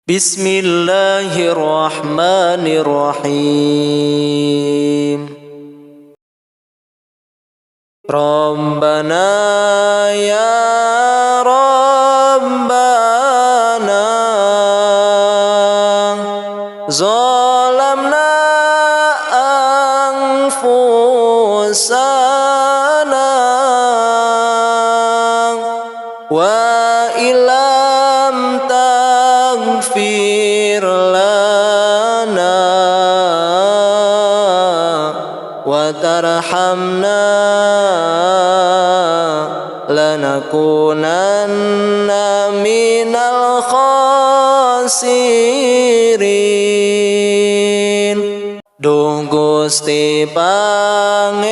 Bismillahirrahmanirrahim. Rabbana ya Rabbana zalamna anfusana wa ilam taghfir lana wa tarhamna lanakunanna minal khasirin. Duh Gusti Pangeran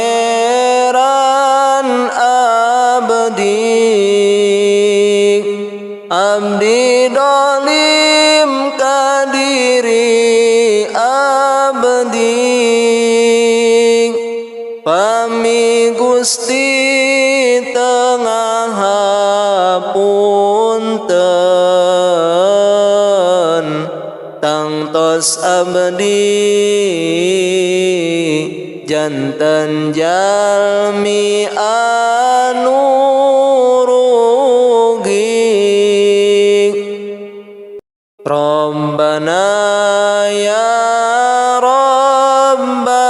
abdi dolim ka diri abdi, pami Gusti tengah hapunten tangtos abdi janten jalmi anu rugi. Rabbana ya Rabbana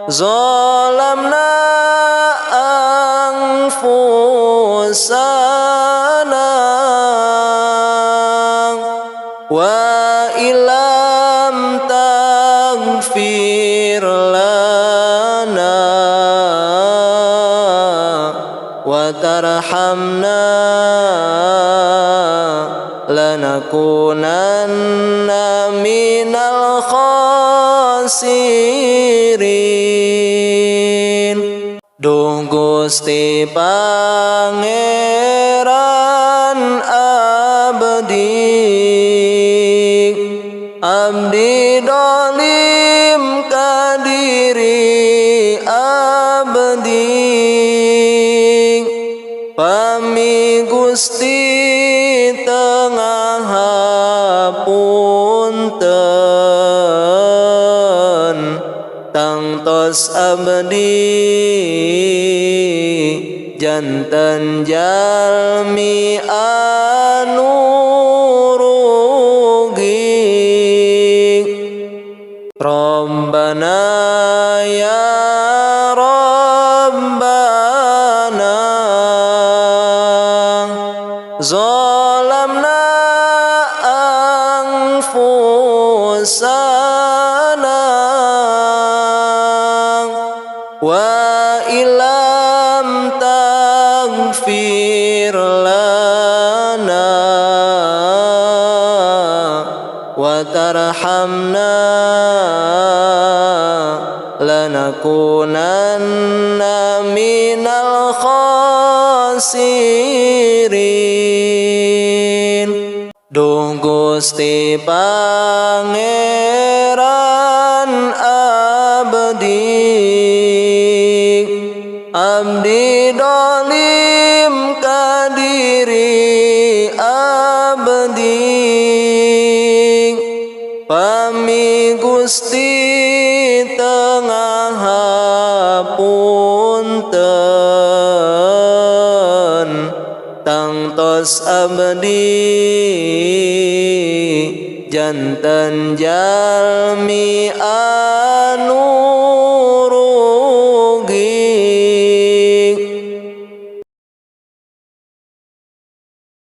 zalamna anfusana wa ilam taghfir lana wa tarhamna lanakunanna minal khasirin. Duh Gusti Pangeran abdi dolim ka diri abdi, pami Gusti tengah hapunten tangtos abdi janten jalmi anu rugi. Rabbana ya Rabbana zalamna anfusana wa ilam taghfir lana wa tarhamna lanakunanna minal khasirin. Duh Gusti Pangeran abdi dolim ka diri abdi, pami Gusti tengah hapunten tangtos abdi janten jalmi